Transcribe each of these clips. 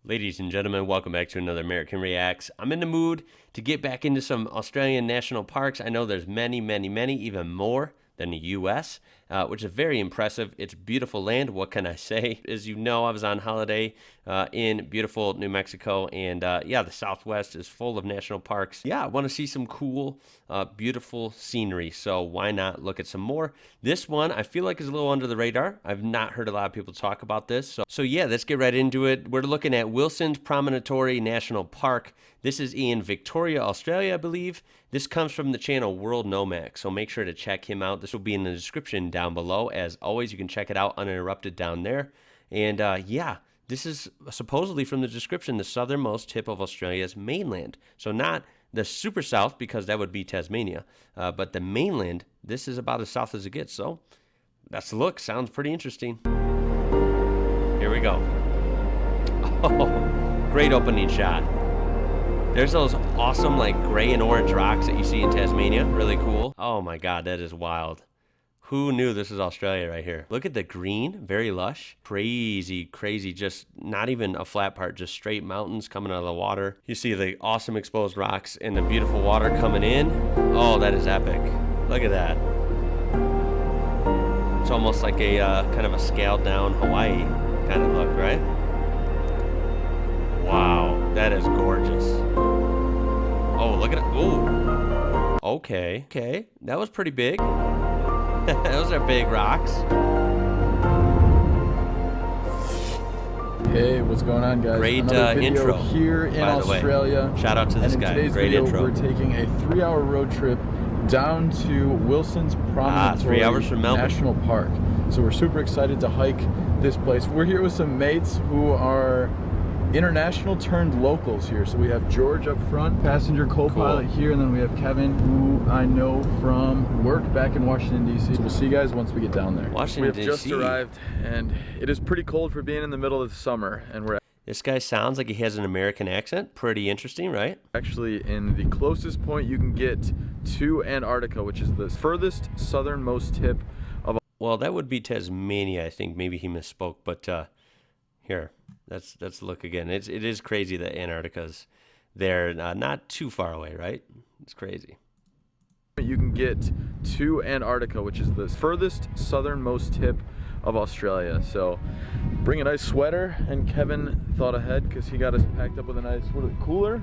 Ladies and gentlemen, welcome back to another American Reacts. I'm in the mood to get back into some Australian national parks. I know there's many, even more than the U.S., which is very impressive. It's beautiful land. What can I say? As you know, I was on holiday in beautiful New Mexico, and yeah, the Southwest is full of national parks. Yeah, I want to see some cool, beautiful scenery, so why not look at some more? This one, I feel like is a little under the radar. I've not heard a lot of people talk about this, so yeah, let's get right into it. We're looking at Wilson's Promontory National Park. This is in Victoria, Australia, I believe. This comes from the channel World Nomax, so make sure to check him out. This will be in the description down below. As always, you can check it out uninterrupted down there. And yeah, this is supposedly from the description the southernmost tip of Australia's mainland. So not the super south, because that would be Tasmania, but the mainland. This is about as south as it gets. So that's the look. Sounds pretty interesting. Here we go. Oh, great opening shot. There's those awesome like gray and orange rocks that you see in Tasmania. Really cool. Oh my God, that is wild. Who knew this is Australia right here? Look at the green, very lush. Crazy, crazy, just not even a flat part, just straight mountains coming out of the water. You see the awesome exposed rocks and the beautiful water coming in. Oh, that is epic. Look at that. It's almost like a kind of a scaled down Hawaii kind of look, right? Wow, that is gorgeous. Oh, look at it. Ooh. Okay, okay. That was pretty big. Those are big rocks. Hey, what's going on, guys? Great intro here in Australia. Shout out to this guy. Today's Great video, intro. We're taking a 3-hour road trip down to Wilson's Promontory 3 hours from Melbourne National Park. So we're super excited to hike this place. We're here with some mates who are international turned locals here. So we have George up front, passenger co-pilot here, and then we have Kevin, who I know from work back in Washington, D.C. So we'll see you guys once we get down there. Washington, we have just arrived, and it is pretty cold for being in the middle of the summer, and we're This guy sounds like he has an American accent. Pretty interesting, right? actually in the closest point you can get to Antarctica, which is the furthest southernmost tip of. Well, that would be Tasmania, I think. Maybe he misspoke, but here, let's look again. It is crazy that Antarctica's there, not too far away, right? It's crazy. You can get to Antarctica, which is the furthest southernmost tip of Australia. So bring a nice sweater, and Kevin thought ahead because he got us packed up with a nice, what is it, cooler?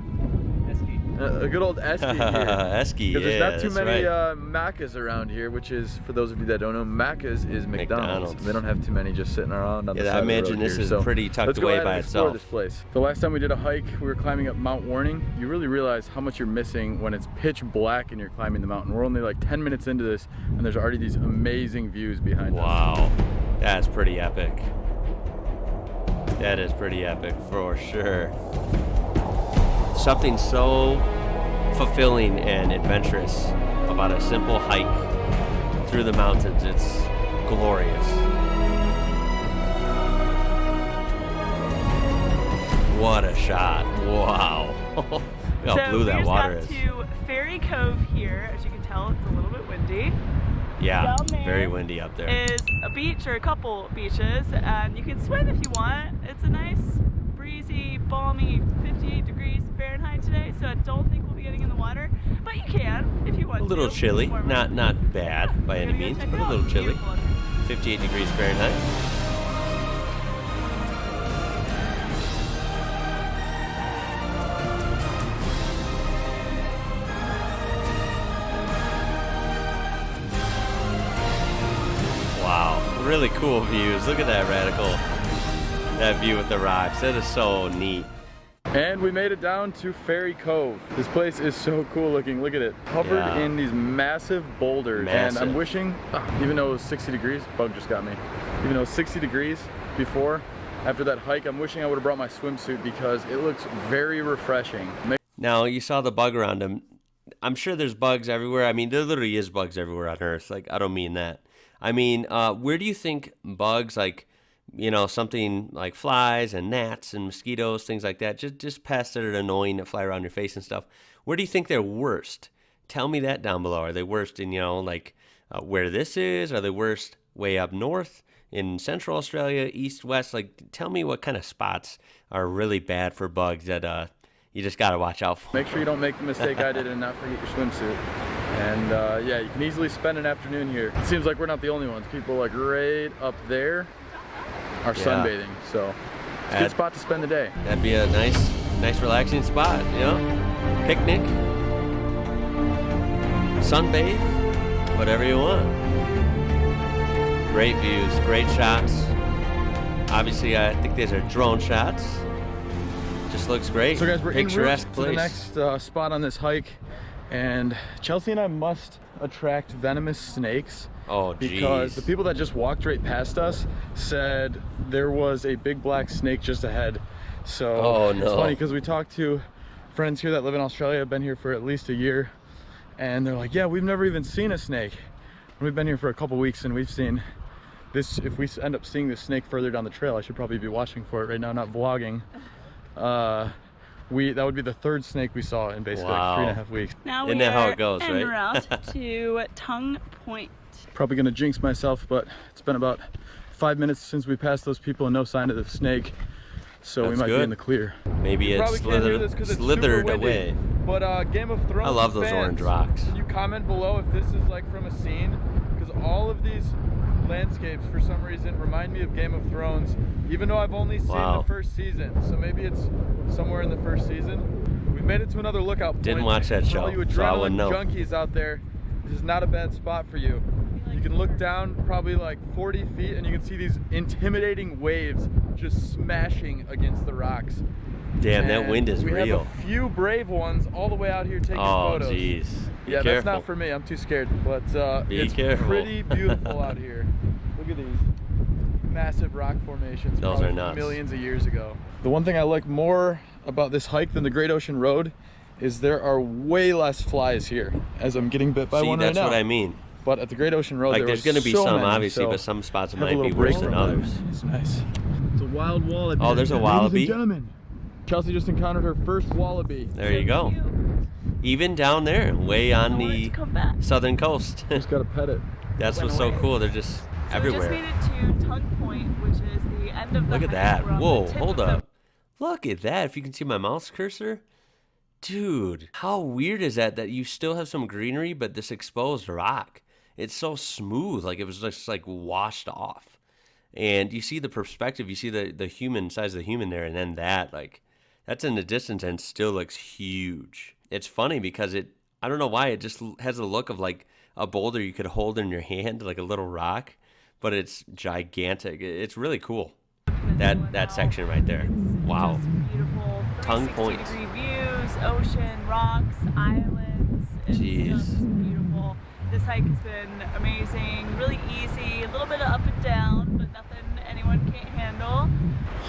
Esky. A good old esky here. Esky, yeah, because there's not too many right. Maccas around here, which is, for those of you that don't know, Maccas is McDonald's. They don't have too many just sitting around on the side I of the road imagine this here. is So pretty tucked let's go away ahead by and explore itself. this place. The last time we did a hike, we were climbing up Mount Warning. You really realize how much you're missing when it's pitch black and you're climbing the mountain. We're only like 10 minutes into this, and there's already these amazing views behind us. Wow, that's pretty epic. That is pretty epic for sure. Something so fulfilling and adventurous about a simple hike through the mountains. It's glorious. What a shot. Wow. Look how blue that water is. So we just got to Ferry Cove here. As you can tell, it's a little bit windy. Yeah, Down there very windy up there. Is a beach, or a couple beaches, and you can swim if you want. It's a nice, breezy, balmy 58 degrees Fahrenheit today, so I don't think we'll be getting in the water, but you can if you want to. A little chilly, not bad by any means, but a little chilly. 58 degrees Fahrenheit. Wow, really cool views. Look at that radical, that view with the rocks. That is so neat. And we made it down to Ferry Cove. This place is so cool looking. Look at it. Covered in these massive boulders. Massive. And I'm wishing, even though it was 60 degrees, bug just got me. Even though it was 60 degrees before, after that hike, I'm wishing I would have brought my swimsuit because it looks very refreshing. Now, you saw the bug around him. I'm sure there's bugs everywhere. I mean, there literally is bugs everywhere on Earth. Like, I don't mean that. I mean, where do you think bugs, like, you know, something like flies and gnats and mosquitoes, things like that, just pests that are annoying that fly around your face and stuff, where do you think they're worst? Tell me that down below. Are they worst in, you know, like where this is? Are they worst way up north in Central Australia, East, West? Like, tell me what kind of spots are really bad for bugs that you just got to watch out for. Make sure you don't make the mistake I did and not forget your swimsuit. And yeah, you can easily spend an afternoon here. It seems like we're not the only ones. People like right up there are sunbathing, so it's a good spot to spend the day. That'd be a nice relaxing spot, you know? Picnic, sunbathe, whatever you want. Great views, great shots. Obviously, I think these are drone shots. Just looks great. So guys, we're en route to the place. next spot on this hike, and Chelsea and I must attract venomous snakes. Oh, because geez. the people that just walked right past us said there was a big black snake just ahead. So it's funny because we talked to friends here that live in Australia, have been here for at least a year, and they're like, yeah, we've never even seen a snake. And we've been here for a couple weeks and we've seen this. If we end up seeing this snake further down the trail, I should probably be watching for it right now, not vlogging. That would be the third snake we saw in basically like 3.5 weeks. Now Isn't we that how are it goes, en right? route to Tongue Point. Probably gonna jinx myself, but it's been about 5 minutes since we passed those people and no sign of the snake, so we That's might good. be in the clear. Maybe it slithered away. But Game of Thrones I love those fans, orange rocks. Can you comment below if this is like from a scene? Because all of these landscapes for some reason remind me of Game of Thrones, even though I've only seen the first season. So maybe it's somewhere in the first season. We've made it to another lookout point. Didn't watch that show, For all you so I wouldn't know. junkies out there, this is not a bad spot for you. You can look down probably like 40 feet and you can see these intimidating waves just smashing against the rocks. Damn, that wind is real. We have a few brave ones all the way out here taking photos. Oh, jeez. Yeah, that's not for me. I'm too scared. But it's pretty beautiful out here. Look at these massive rock formations. Those are nuts. Millions of years ago. The one thing I like more about this hike than the Great Ocean Road is there are way less flies here, as I'm getting bit by one right now. That's what I mean. But at the Great Ocean Road, Like, there's going to be some, obviously, but some spots might be worse than others. It's nice. It's a wild wallaby. Oh, there's a wallaby. Ladies and gentlemen, Chelsea just encountered her first wallaby. There you go. Even down there, way on the southern coast. Just gotta pet it. That's what's so cool. They're just everywhere. We just made it to Tongue Point, which is the end of the Look at hike. that. We're on Whoa, the tip hold of the- up. Look at that. If you can see my mouse cursor. Dude, how weird is that you still have some greenery, but this exposed rock. It's so smooth, like it was just like washed off. And you see the perspective, you see the human size of the human there, and then that, like, that's in the distance and still looks huge. It's funny because I don't know why, it just has a look of like a boulder you could hold in your hand, like a little rock, but it's gigantic. It's really cool. That section right there. Wow. Just beautiful Tongue Point. 360-degree views, ocean, rocks, islands. It's Jeez. just beautiful. This hike has been amazing, really easy, a little bit of up and down, but nothing anyone can't handle.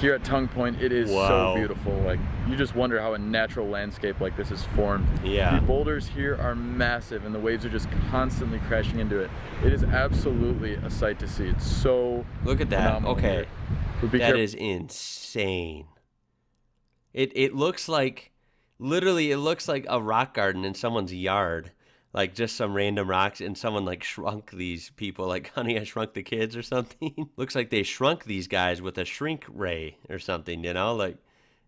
Here at Tongue Point, it is so beautiful. Like, you just wonder how a natural landscape like this is formed. Yeah. The boulders here are massive and the waves are just constantly crashing into it. It is absolutely a sight to see. It's so Look at that. phenomenal Okay. here. But be That careful. is insane. It looks like, literally, it looks like a rock garden in someone's yard. Like just some random rocks, and someone like shrunk these people, like Honey, I Shrunk the Kids or something. Looks like they shrunk these guys with a shrink ray or something, you know? Like,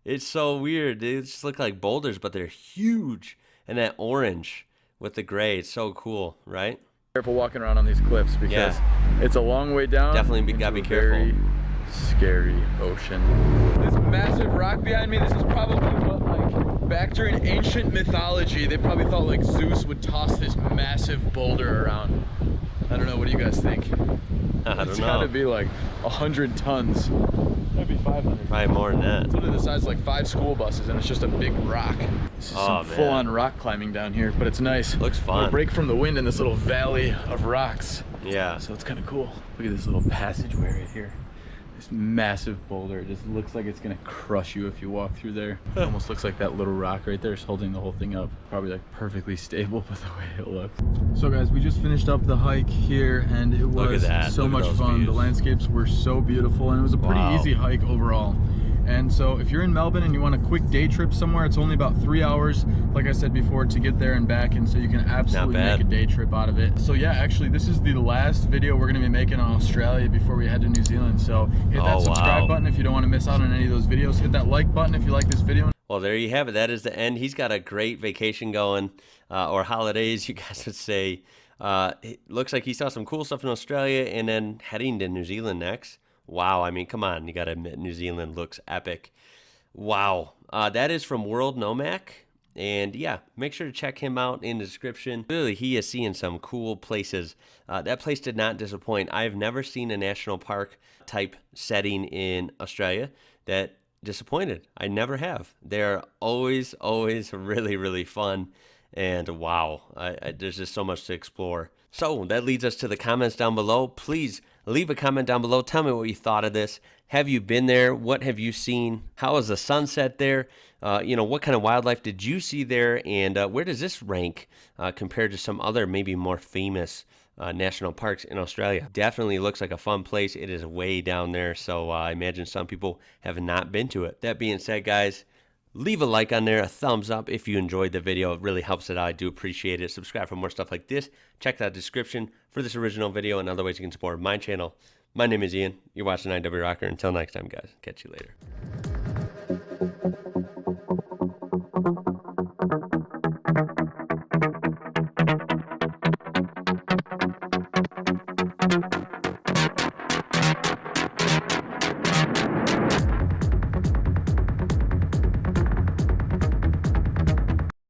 it's so weird. They just look like boulders, but they're huge. And that orange with the gray, it's so cool, right? Careful walking around on these cliffs because it's a long way down. Definitely gotta be careful. Very scary ocean. This massive rock behind me, this is probably what, like, back during ancient mythology, they probably thought like Zeus would toss this massive boulder around. I don't know, what do you guys think? I don't It's know. gotta be like 100 tons. Maybe 500. Probably more than that. It's literally the size of like 5 school buses and it's just a big rock. This is some man. full-on rock climbing down here, but it's nice. Looks fun. A break from the wind in this little valley of rocks. Yeah. So it's kind of cool. Look at this little passageway right here. This massive boulder. It just looks like it's gonna crush you if you walk through there. It almost looks like that little rock right there is holding the whole thing up. Probably like perfectly stable, but the way it looks. So guys, we just finished up the hike here and it was so much fun. The landscapes were so beautiful and it was a pretty easy hike overall. And so if you're in Melbourne and you want a quick day trip somewhere, it's only about 3 hours, like I said before, to get there and back, and so you can absolutely make a day trip out of it. So yeah, actually this is the last video we're gonna be making on Australia before we head to New Zealand. So hit that subscribe button if you don't want to miss out on any of those videos. Hit that like button if you like this video. Well, there you have it. That is the end. He's got a great vacation going, or holidays, you guys would say. It looks like he saw some cool stuff in Australia and then heading to New Zealand next. Wow, I mean, come on. You got to admit, New Zealand looks epic. Wow. That is from World Nomac. And yeah, make sure to check him out in the description. Really, he is seeing some cool places. That place did not disappoint. I've never seen a national park type setting in Australia that disappointed. I never have. They're always really, really fun. And wow, there's just so much to explore. So that leads us to the comments down below. Please leave a comment down below. Tell me what you thought of this. Have you been there? What have you seen? How is the sunset there? What kind of wildlife did you see there? And where does this rank compared to some other maybe more famous national parks in Australia? Definitely looks like a fun place. It is way down there, so I imagine some people have not been to it. That being said, guys, leave a like on there, a thumbs up if you enjoyed the video. It really helps it out. I do appreciate it. Subscribe for more stuff like this. Check that description for this original video and other ways you can support my channel. My name is Ian. You're watching IWrocker. Until next time, guys. Catch you later.